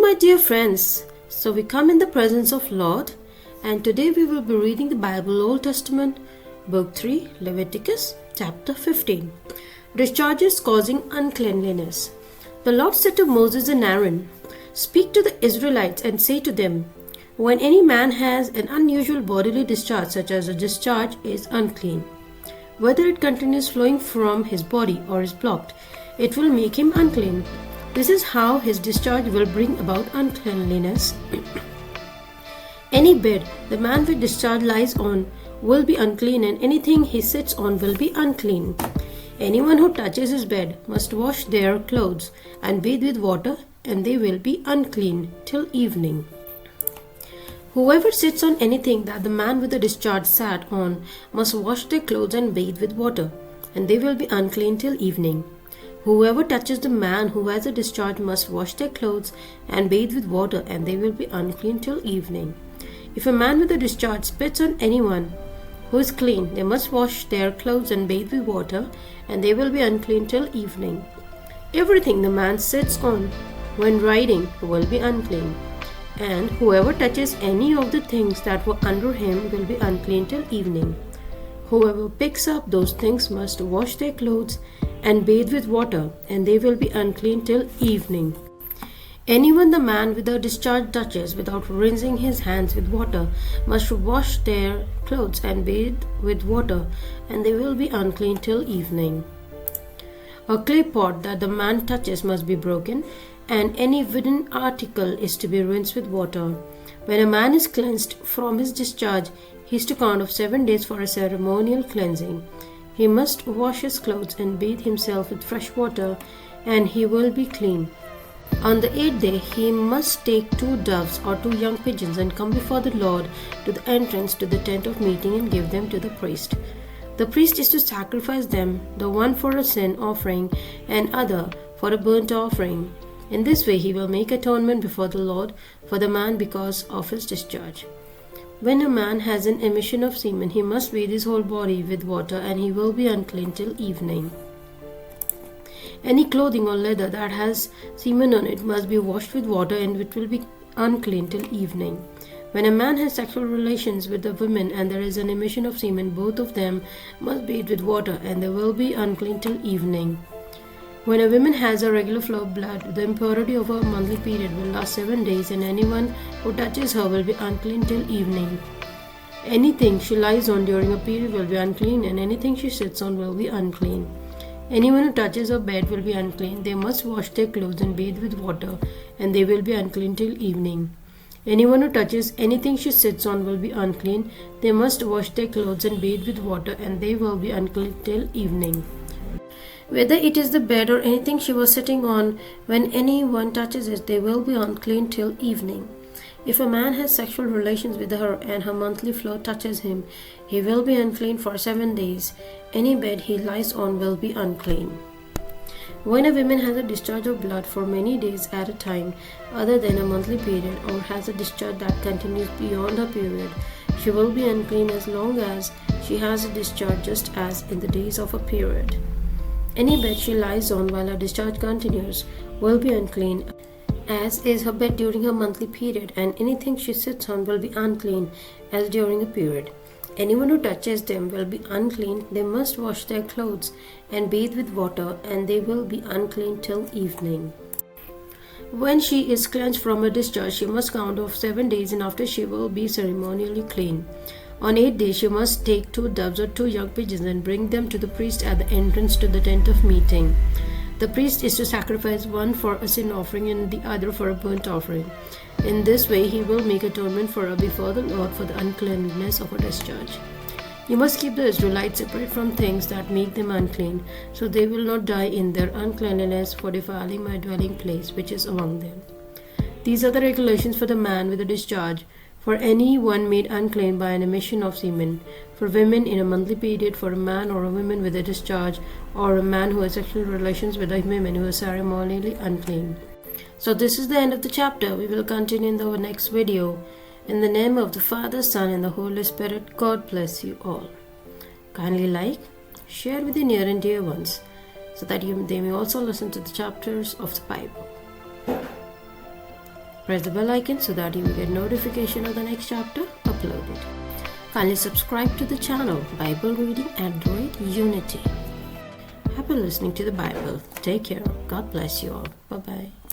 my dear friends, so we come in the presence of Lord, and today we will be reading the Bible Old Testament, Book 3, Leviticus, Chapter 15. Discharges causing uncleanliness. The Lord said to Moses and Aaron, "Speak to the Israelites and say to them, when any man has an unusual bodily discharge such as a discharge is unclean. Whether it continues flowing from his body or is blocked, it will make him unclean. This is how his discharge will bring about uncleanliness. Any bed the man with discharge lies on will be unclean, and anything he sits on will be unclean. Anyone who touches his bed must wash their clothes and bathe with water, and they will be unclean till evening. Whoever sits on anything that the man with the discharge sat on must wash their clothes and bathe with water, and they will be unclean till evening. Whoever touches the man who has a discharge must wash their clothes and bathe with water, and they will be unclean till evening. If a man with a discharge spits on anyone who is clean, they must wash their clothes and bathe with water, and they will be unclean till evening. Everything the man sits on when riding will be unclean, and whoever touches any of the things that were under him will be unclean till evening. Whoever picks up those things must wash their clothes and bathe with water, and they will be unclean till evening. Anyone the man with a discharge touches without rinsing his hands with water must wash their clothes and bathe with water, and they will be unclean till evening. A clay pot that the man touches must be broken, and any wooden article is to be rinsed with water. When a man is cleansed from his discharge, he is to count of 7 days for a ceremonial cleansing. He must wash his clothes and bathe himself with fresh water, and he will be clean. On the 8th day, he must take 2 doves or 2 young pigeons and come before the Lord to the entrance to the tent of meeting and give them to the priest. The priest is to sacrifice them, the one for a sin offering and other for a burnt offering. In this way, he will make atonement before the Lord for the man because of his discharge. When a man has an emission of semen, he must bathe his whole body with water, and he will be unclean till evening. Any clothing or leather that has semen on it must be washed with water, and it will be unclean till evening. When a man has sexual relations with a woman and there is an emission of semen, both of them must bathe with water, and they will be unclean till evening. When a woman has a regular flow of blood, the impurity of her monthly period will last 7 days, and anyone who touches her will be unclean till evening. Anything she lies on during a period will be unclean, and anything she sits on will be unclean. Anyone who touches her bed will be unclean. They must wash their clothes and bathe with water, and they will be unclean till evening. Anyone who touches anything she sits on will be unclean. They must wash their clothes and bathe with water, and they will be unclean till evening. Whether it is the bed or anything she was sitting on, when anyone touches it, they will be unclean till evening. If a man has sexual relations with her and her monthly flow touches him, he will be unclean for 7 days. Any bed he lies on will be unclean. When a woman has a discharge of blood for many days at a time, other than a monthly period, or has a discharge that continues beyond her period, she will be unclean as long as she has a discharge, just as in the days of a period. Any bed she lies on while her discharge continues will be unclean, as is her bed during her monthly period, and anything she sits on will be unclean, as during a period. Anyone who touches them will be unclean. They must wash their clothes and bathe with water, and they will be unclean till evening. When she is cleansed from her discharge, she must count off 7 days, and after she will be ceremonially clean. On 8th day, she must take 2 doves or 2 young pigeons and bring them to the priest at the entrance to the tent of meeting. The priest is to sacrifice one for a sin offering and the other for a burnt offering. In this way, he will make atonement for her before the Lord for the uncleanness of her discharge. You must keep the Israelites separate from things that make them unclean, so they will not die in their uncleanliness for defiling my dwelling place, which is among them. These are the regulations for the man with a discharge, for any one made unclean by an emission of semen, for women in a monthly period, for a man or a woman with a discharge, or a man who has sexual relations with a woman who is ceremonially unclean. So this is the end of the chapter. We will continue in the next video. In the name of the Father, Son, and the Holy Spirit, God bless you all. Kindly like, share with your near and dear ones, so that they may also listen to the chapters of the Bible. Press the bell icon so that you will get notification of the next chapter uploaded. Kindly subscribe to the channel Bible Reading Android Unity. Happy listening to the Bible. Take care. God bless you all. Bye-bye.